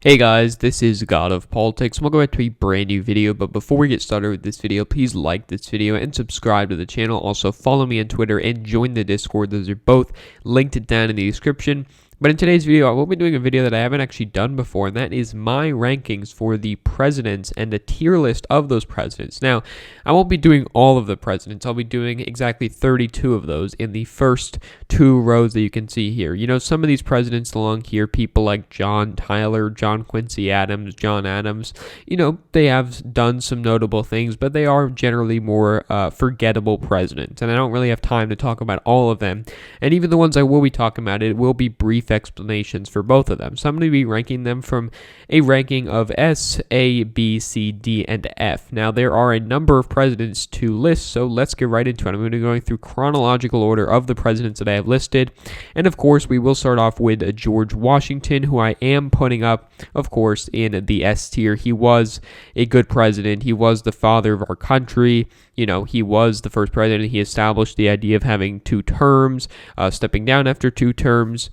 Hey guys, this is God of Politics. Welcome back to a brand new video, but before we get started with this video, please like this video and subscribe to the channel. Also follow me on Twitter and join the Discord. Those are both linked down in the description. But in today's video, I will be doing a video that I haven't actually done before, and that is my rankings for the presidents and a tier list of those presidents. Now, I won't be doing all of the presidents. I'll be doing exactly 32 of those in the first two rows that you can see here. You know, some of these presidents along here, people like John Tyler, John Quincy Adams, John Adams, you know, they have done some notable things, but they are generally more forgettable presidents, and I don't really have time to talk about all of them. And even the ones I will be talking about, it will be brief explanations for both of them. So I'm going to be ranking them from a ranking of S, A, B, C, D, and F. Now, there are a number of presidents to list, so let's get right into it. I'm going to be going through chronological order of the presidents that I have listed. And of course, we will start off with George Washington, who I am putting up, of course, in the S tier. He was a good president. He was the father of our country. You know, he was the first president. He established the idea of having two terms, stepping down after two terms.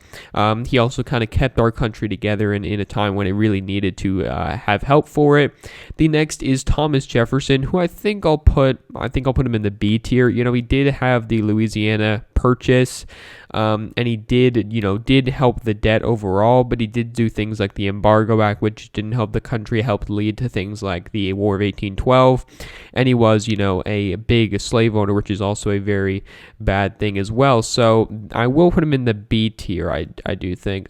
He also kind of kept our country together in a time when it really needed to have help for it. The next is Thomas Jefferson, who I think I'll put him in the B tier. You know, he did have the Louisiana Purchase, and he did help the debt overall, but he did do things like the Embargo Act, which didn't help the country, helped lead to things like the War of 1812, and he was, you know, a big slave owner, which is also a very bad thing as well. So I will put him in the B tier, I do think.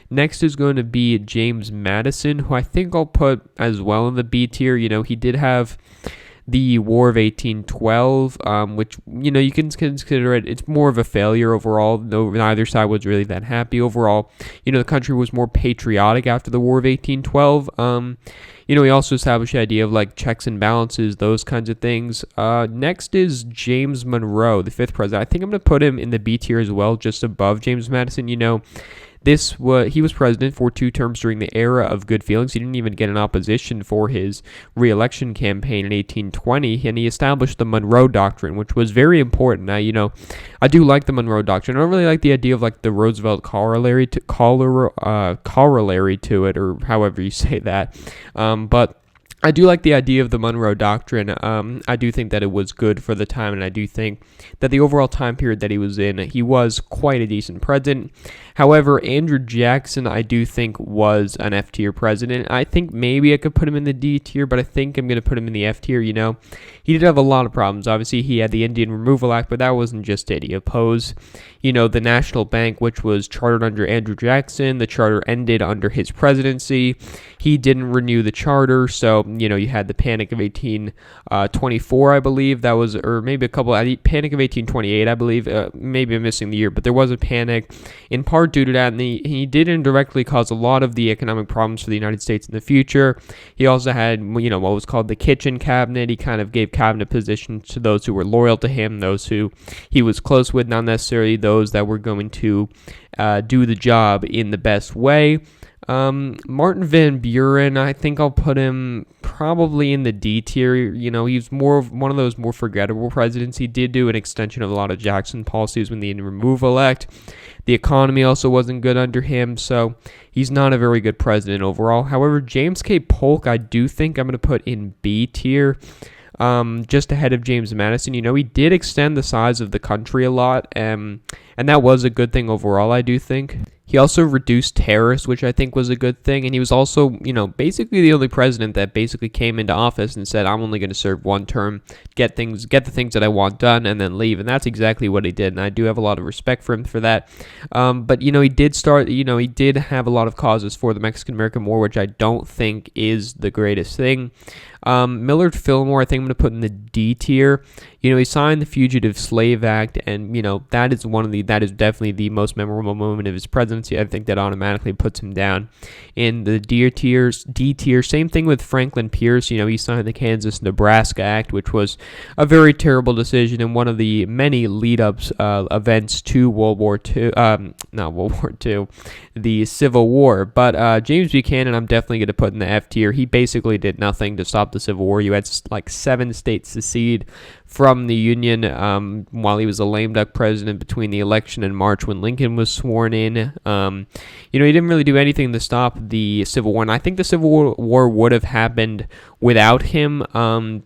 Next is going to be James Madison, who I think I'll put as well in the B tier. You know, he did have the War of 1812, which, you know, you can consider it's more of a failure overall. Neither side was really that happy overall. You know, the country was more patriotic after the War of 1812. You know, he also established the idea of like checks and balances, those kinds of things. Next is James Monroe, the fifth president. I think I'm going to put him in the B tier as well, just above James Madison. You know, he was president for two terms during the era of good feelings. He didn't even get an opposition for his re-election campaign in 1820, and he established the Monroe Doctrine, which was very important. Now, you know, I do like the Monroe Doctrine. I don't really like the idea of like the Roosevelt corollary to it, or however you say that, but I do like the idea of the Monroe Doctrine. I do think that it was good for the time, and I do think that the overall time period that he was in, he was quite a decent president. However, Andrew Jackson, I do think, was an F tier president. I think maybe I could put him in the D tier, but I think I'm going to put him in the F tier. You know, he did have a lot of problems. Obviously, he had the Indian Removal Act, but that wasn't just it. He opposed, you know, the National Bank, which was chartered under Andrew Jackson. The charter ended under his presidency. He didn't renew the charter, so, you know, you had the Panic of 1824, I believe. That was, or maybe Panic of 1828, I believe. Maybe I'm missing the year, but there was a panic in part due to that, and he did indirectly cause a lot of the economic problems for the United States in the future. He also had, you know, what was called the kitchen cabinet. He kind of gave cabinet positions to those who were loyal to him, those who he was close with, not necessarily those that were going to do the job in the best way. Martin Van Buren, I think I'll put him probably in the D tier. You know, he's more of one of those more forgettable presidents. He did do an extension of a lot of Jackson policies when the Indian Removal Act. The economy also wasn't good under him, so he's not a very good president overall. However, James K. Polk, I do think I'm going to put in B tier. Just ahead of James Madison. You know, he did extend the size of the country a lot, and that was a good thing overall, I do think. He also reduced tariffs, which I think was a good thing, and he was also, you know, basically the only president that basically came into office and said, I'm only going to serve one term, get the things that I want done, and then leave, and that's exactly what he did, and I do have a lot of respect for him for that. But, you know, he did have a lot of causes for the Mexican-American War, which I don't think is the greatest thing. Millard Fillmore, I think I'm going to put in the D tier. You know, he signed the Fugitive Slave Act, and, you know, that is definitely the most memorable moment of his presidency. I think that automatically puts him down in the D tier. Same thing with Franklin Pierce. You know, he signed the Kansas-Nebraska Act, which was a very terrible decision and one of the many lead-ups events to the Civil War. But James Buchanan, I'm definitely going to put in the F tier. He basically did nothing to stop stop the Civil War. You had like 7 states secede from the Union while he was a lame duck president between the election and March when Lincoln was sworn in. He didn't really do anything to stop the Civil War, and I think the Civil War would have happened without him,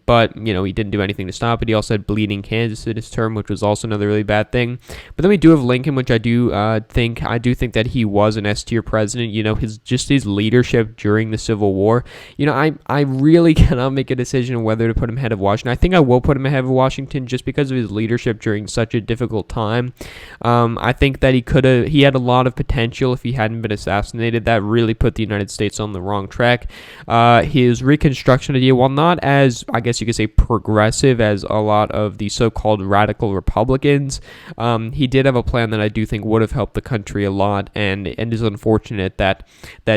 but he didn't do anything to stop it. He also had bleeding Kansas in his term, which was also another really bad thing. But then we do have Lincoln, which I do think that he was an S-tier president. His leadership during the Civil War. I really cannot make a decision on whether to put him ahead of Washington. I think I will put him ahead of Washington just because of his leadership during such a difficult time. I think that he had a lot of potential if he hadn't been assassinated. That really put the United States on the wrong track. His Reconstruction idea, while not as, I guess you could say, progressive as a lot of the so-called radical Republicans, he did have a plan that I do think would have helped the country a lot, and it is unfortunate that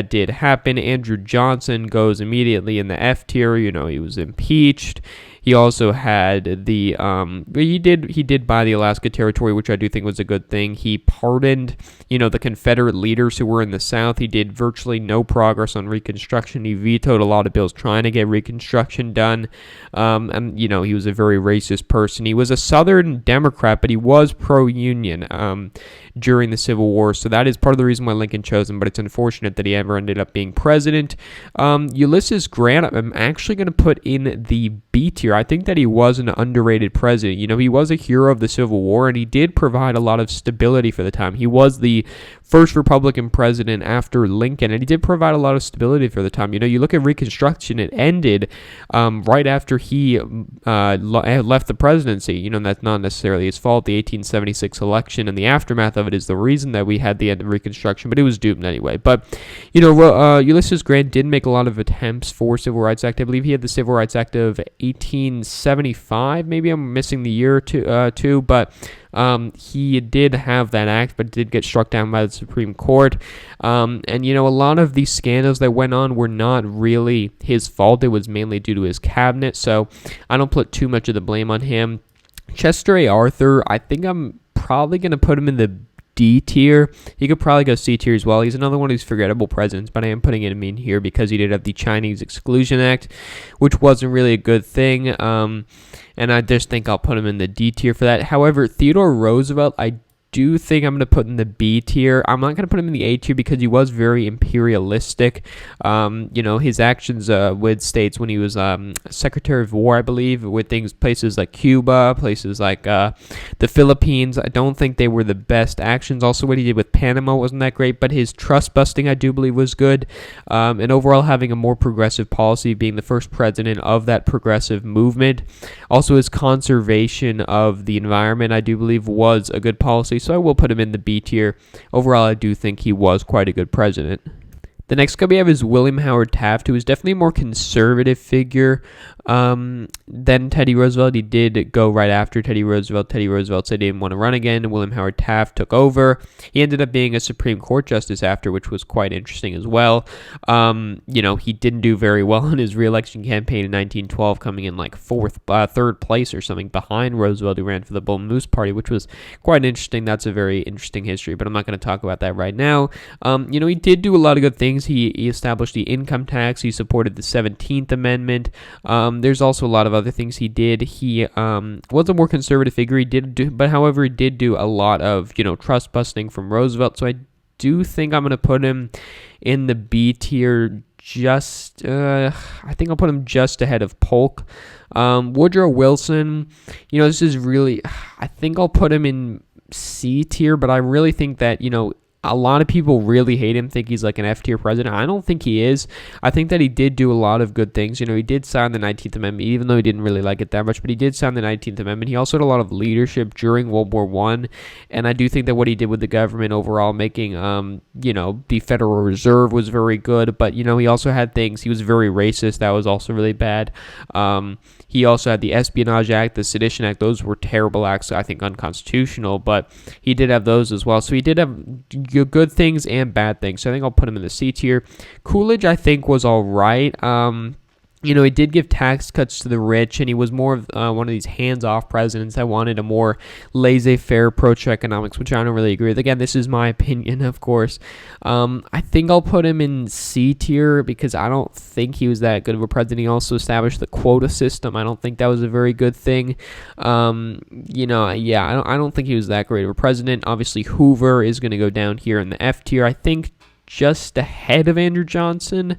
did happen. Andrew Johnson goes immediately in the F tier. He was impeached. He also had he did buy the Alaska Territory, which I do think was a good thing. He pardoned, the Confederate leaders who were in the South. He did virtually no progress on Reconstruction. He vetoed a lot of bills trying to get Reconstruction done. And he was a very racist person. He was a Southern Democrat, but he was pro-Union during the Civil War. So that is part of the reason why Lincoln chose him, but it's unfortunate that he ever ended up being president. Ulysses Grant, I'm actually going to put in the B tier. I think that he was an underrated president. He was a hero of the Civil War, and he did provide a lot of stability for the time. He was the first Republican president after Lincoln, and he did provide a lot of stability for the time. You look at Reconstruction, it ended right after he left the presidency. That's not necessarily his fault. The 1876 election and the aftermath of it is the reason that we had the end of Reconstruction, but it was doomed anyway. But, Ulysses Grant did make a lot of attempts for Civil Rights Act. I believe he had the Civil Rights Act of 1875. Maybe I'm missing the year too, but he did have that act, but it did get struck down by the Supreme Court. And a lot of these scandals that went on were not really his fault. It was mainly due to his cabinet, so I don't put too much of the blame on him. Chester A. Arthur, I think I'm probably going to put him in the D tier. He could probably go C tier as well. He's another one of these forgettable presidents, but I am putting him in here because he did have the Chinese Exclusion Act, which wasn't really a good thing. And I just think I'll put him in the D tier for that. However, Theodore Roosevelt, I do think I'm going to put in the B tier. I'm not going to put him in the A tier because he was very imperialistic. His actions with states when he was Secretary of War, I believe, with places like Cuba, places like the Philippines, I don't think they were the best actions. Also, what he did with Panama wasn't that great, but his trust busting, I do believe, was good. And overall, having a more progressive policy, being the first president of that progressive movement. Also, his conservation of the environment, I do believe, was a good policy. So I will put him in the B tier. Overall, I do think he was quite a good president. The next guy we have is William Howard Taft, who is definitely a more conservative figure than Teddy Roosevelt. He did go right after Teddy Roosevelt. Teddy Roosevelt said he didn't want to run again. William Howard Taft took over. He ended up being a Supreme Court justice after, which was quite interesting as well. He didn't do very well in his re-election campaign in 1912, coming in like third place or something behind Roosevelt, who ran for the Bull Moose Party, which was quite interesting. That's a very interesting history, but I'm not going to talk about that right now. He did do a lot of good things. He established the income tax. He supported the 17th Amendment. There's also a lot of other things he did. He was a more conservative figure. He did do a lot of trust busting from Roosevelt. So I do think I'm going to put him in the B tier. I think I'll put him just ahead of Polk. Woodrow Wilson, this is really, I think I'll put him in C tier, but I really think that a lot of people really hate him, think he's like an F-tier president. I don't think he is. I think that he did do a lot of good things. He did sign the 19th Amendment, even though he didn't really like it that much, but he did sign the 19th Amendment. He also had a lot of leadership during World War I, and I do think that what he did with the government overall, making, the Federal Reserve was very good, but, he also had things, he was very racist. That was also really bad. He also had the Espionage Act, the Sedition Act. Those were terrible acts, I think unconstitutional, but he did have those as well. So he did have good things and bad things. So I think I'll put him in the C tier. Coolidge, I think, was all right. He did give tax cuts to the rich, and he was more of one of these hands-off presidents that wanted a more laissez-faire approach to economics, which I don't really agree with. Again, this is my opinion, of course. I think I'll put him in C tier because I don't think he was that good of a president. He also established the quota system. I don't think that was a very good thing. I don't think he was that great of a president. Obviously, Hoover is going to go down here in the F tier. I think just ahead of Andrew Johnson.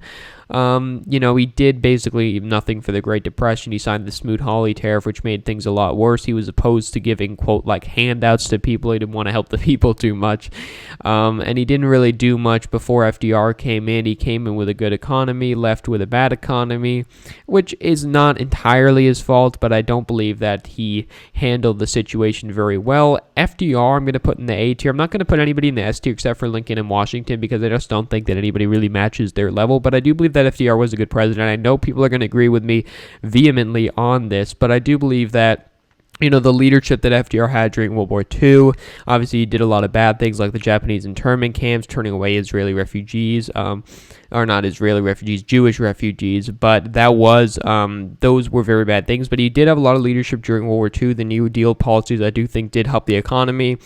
He did basically nothing for the Great Depression. He signed the Smoot-Hawley tariff, which made things a lot worse. He was opposed to giving, quote, like handouts to people. He didn't want to help the people too much. And he didn't really do much before FDR came in. He came in with a good economy, left with a bad economy, which is not entirely his fault, but I don't believe that he handled the situation very well. FDR, I'm going to put in the A tier. I'm not going to put anybody in the S tier except for Lincoln and Washington because I just don't think that anybody really matches their level, but I do believe that FDR was a good president. I know people are going to agree with me vehemently on this, but I do believe that the leadership that FDR had during World War II, obviously he did a lot of bad things like the Japanese internment camps, turning away Israeli refugees, or not Israeli refugees, Jewish refugees, but that was, those were very bad things, but he did have a lot of leadership during World War II. The New Deal policies, I do think, did help the economy,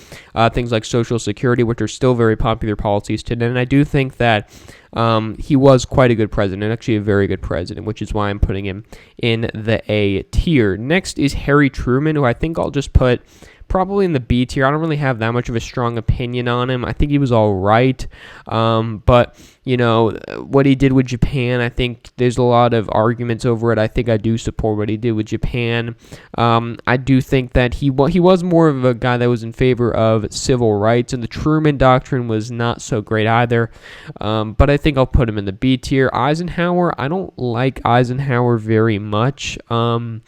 things like Social Security, which are still very popular policies today, and I do think that he was quite a good president, actually a very good president, which is why I'm putting him in the A tier. Next is Harry Truman, who I think I'll just put probably in the B tier. I don't really have that much of a strong opinion on him. I think he was all right, but what he did with Japan, I think there's a lot of arguments over it. I think I do support what he did with Japan. I do think that he was more of a guy that was in favor of civil rights, and the Truman Doctrine was not so great either, but I think I'll put him in the B tier. Eisenhower, I don't like Eisenhower very much. I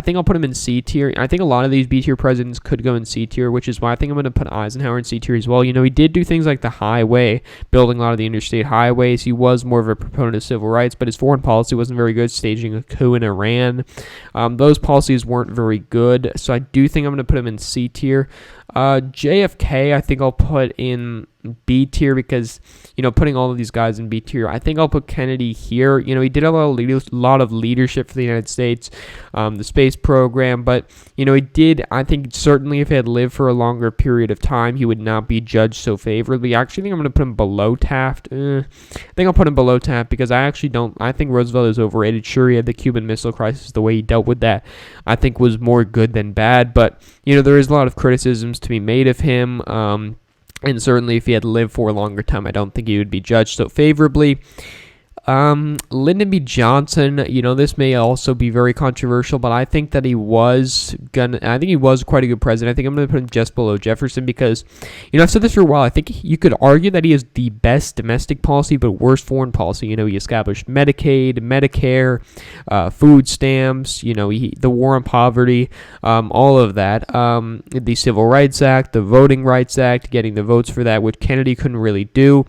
think I'll put him in C tier. I think a lot of these B tier presidents could go in C tier, which is why I think I'm going to put Eisenhower in C tier as well. He did do things like the highway, building a lot of the interstate highways. He was more of a proponent of civil rights, but his foreign policy wasn't very good, staging a coup in Iran. Those policies weren't very good, so I do think I'm going to put him in C tier. JFK, I think I'll put in B tier because, putting all of these guys in B tier, I think I'll put Kennedy here. He did a lot of leadership for the United States, the space program, but, he did, I think certainly if he had lived for a longer period of time, he would not be judged so favorably. I actually think I'm going to put him below Taft. I think I'll put him below Taft because I think Roosevelt is overrated. Sure, he had the Cuban Missile Crisis, the way he dealt with that, I think was more good than bad, but, there is a lot of criticisms to be made of him, and certainly if he had lived for a longer time, I don't think he would be judged so favorably. Lyndon B. Johnson, this may also be very controversial, but I think that he was quite a good president. I think I'm going to put him just below Jefferson because, I've said this for a while. I think you could argue that he has the best domestic policy, but worst foreign policy. He established Medicaid, Medicare, food stamps, the war on poverty, all of that. The Civil Rights Act, the Voting Rights Act, getting the votes for that, which Kennedy couldn't really do,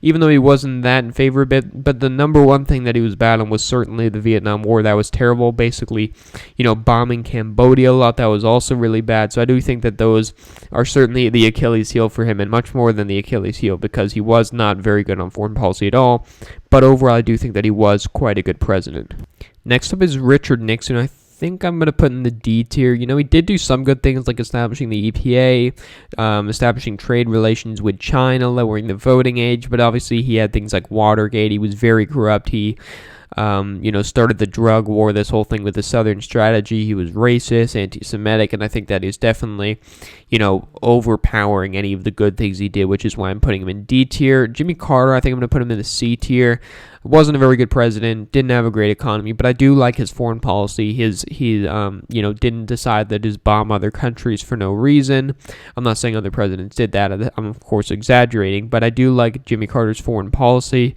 even though he wasn't that in favor of it. But the number one thing that he was bad on was certainly the Vietnam War. That was terrible. Basically, bombing Cambodia a lot. That was also really bad. So I do think that those are certainly the Achilles heel for him, and much more than the Achilles heel, because he was not very good on foreign policy at all. But overall, I do think that he was quite a good president. Next up is Richard Nixon. I think I'm going to put in the D tier. He did do some good things like establishing the EPA, establishing trade relations with China, lowering the voting age, but obviously he had things like Watergate. He was very corrupt. He started the drug war, this whole thing with the Southern strategy. He was racist, anti-Semitic, and I think that is definitely, overpowering any of the good things he did, which is why I'm putting him in D tier. Jimmy Carter, I think I'm going to put him in the C tier. Wasn't a very good president, didn't have a great economy, but I do like his foreign policy. He didn't decide to just bomb other countries for no reason. I'm not saying other presidents did that. I'm, of course, exaggerating, but I do like Jimmy Carter's foreign policy.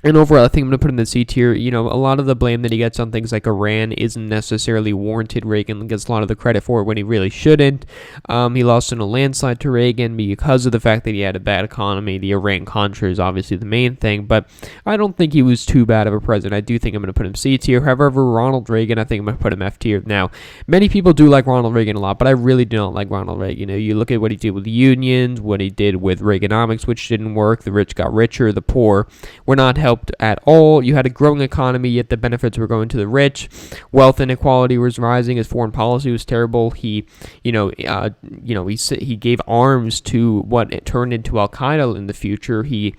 And overall, I think I'm going to put him in the C tier. A lot of the blame that he gets on things like Iran isn't necessarily warranted. Reagan gets a lot of the credit for it when he really shouldn't. He lost in a landslide to Reagan because of the fact that he had a bad economy. The Iran-Contra is obviously the main thing, but I don't think he was too bad of a president. I do think I'm going to put him C tier. However, Ronald Reagan, I think I'm going to put him F tier. Now, many people do like Ronald Reagan a lot, but I really do not like Ronald Reagan. You look at what he did with the unions, what he did with Reaganomics, which didn't work. The rich got richer, the poor were not helped. helped at all. You had a growing economy, yet the benefits were going to the rich. Wealth inequality was rising. His foreign policy was terrible. He gave arms to what it turned into Al Qaeda in the future. He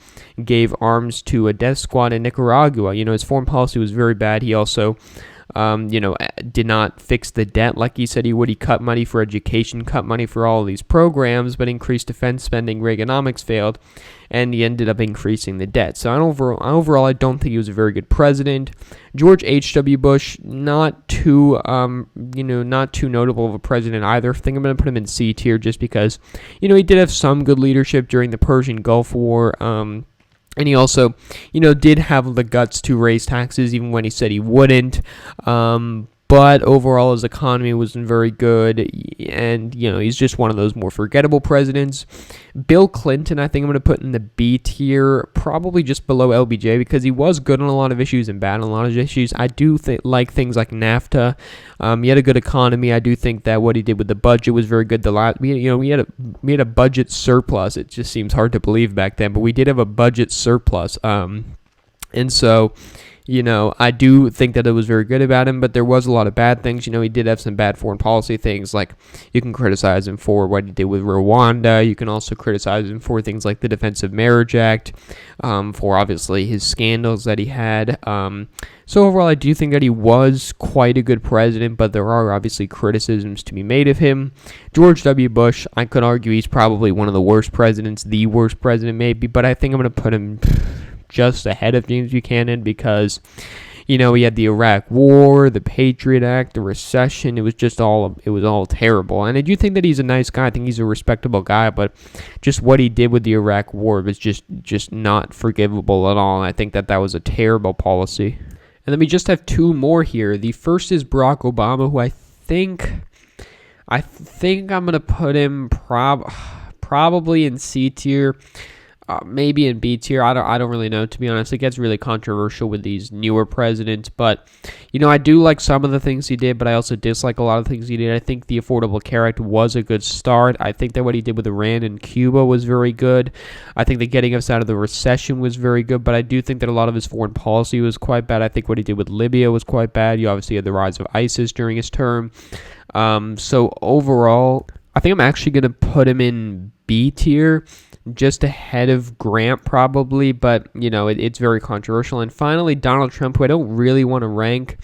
gave arms to a death squad in Nicaragua. His foreign policy was very bad. He also did not fix the debt like he said he would. He cut money for education, cut money for all of these programs, but increased defense spending. Reaganomics failed, and he ended up increasing the debt. So overall, I don't think he was a very good president. George H.W. Bush, not too notable of a president either. I think I'm going to put him in C tier just because, he did have some good leadership during the Persian Gulf War. And he also, did have the guts to raise taxes even when he said he wouldn't. But overall, his economy wasn't very good. And, he's just one of those more forgettable presidents. Bill Clinton, I think I'm going to put in the B tier, probably just below LBJ, because he was good on a lot of issues and bad on a lot of issues. I do like things like NAFTA. He had a good economy. I do think that what he did with the budget was very good. We had a budget surplus. It just seems hard to believe back then, but we did have a budget surplus. And so, I do think that it was very good about him, but there was a lot of bad things. He did have some bad foreign policy things, like you can criticize him for what he did with Rwanda. You can also criticize him for things like the Defense of Marriage Act, for obviously his scandals that he had. So overall, I do think that he was quite a good president, but there are obviously criticisms to be made of him. George W. Bush, I could argue he's probably one of the worst presidents, the worst president maybe, but I think I'm going to put him just ahead of James Buchanan because, he had the Iraq War, the Patriot Act, the recession. It was all terrible. And I do think that he's a nice guy. I think he's a respectable guy, but just what he did with the Iraq War was just not forgivable at all. And I think that was a terrible policy. And then we just have two more here. The first is Barack Obama, who I think I'm going to put him probably in C tier. Maybe in B tier. I don't really know, to be honest. It gets really controversial with these newer presidents, but I do like some of the things he did, but I also dislike a lot of things he did. I think the Affordable Care Act was a good start. I think that what he did with Iran and Cuba was very good. I think that getting us out of the recession was very good, but I do think that a lot of his foreign policy was quite bad. I think what he did with Libya was quite bad. You obviously had the rise of ISIS during his term. So overall, I think I'm actually going to put him in B tier, just ahead of Grant probably, but it's very controversial. And finally, Donald Trump, who I don't really want to rank.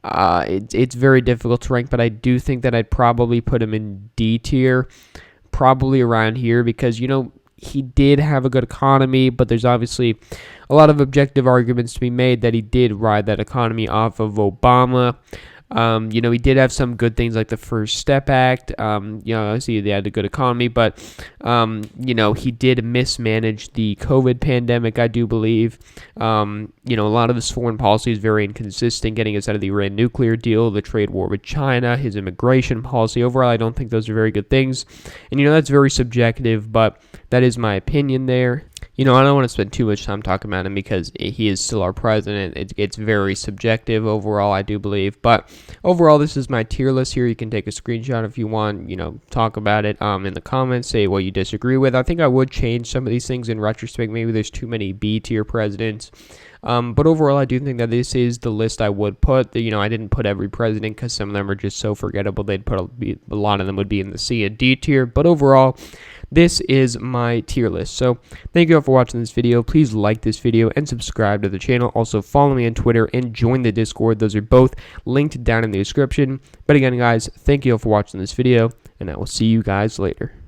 It's very difficult to rank, but I do think that I'd probably put him in D tier, probably around here, because he did have a good economy, but there's obviously a lot of objective arguments to be made that he did ride that economi off of Obama. He did have some good things like the First Step Act. Obviously they had a good economy, but, he did mismanage the COVID pandemic, I do believe. A lot of his foreign policy is very inconsistent, getting us out of the Iran nuclear deal, the trade war with China, his immigration policy. Overall, I don't think those are very good things. And, that's very subjective, but that is my opinion there. I don't want to spend too much time talking about him because he is still our president. It's very subjective overall, I do believe. But overall, this is my tier list here. You can take a screenshot if you want, talk about it in the comments, say what you disagree with. I think I would change some of these things in retrospect. Maybe there's too many B tier presidents. But overall, I do think that this is the list I would put. I didn't put every president because some of them are just so forgettable. They'd put a lot of them would be in the C and D tier. But overall, this is my tier list. So thank you all for watching this video. Please like this video and subscribe to the channel. Also follow me on Twitter and join the Discord. Those are both linked down in the description. But again, guys, thank you all for watching this video, and I will see you guys later.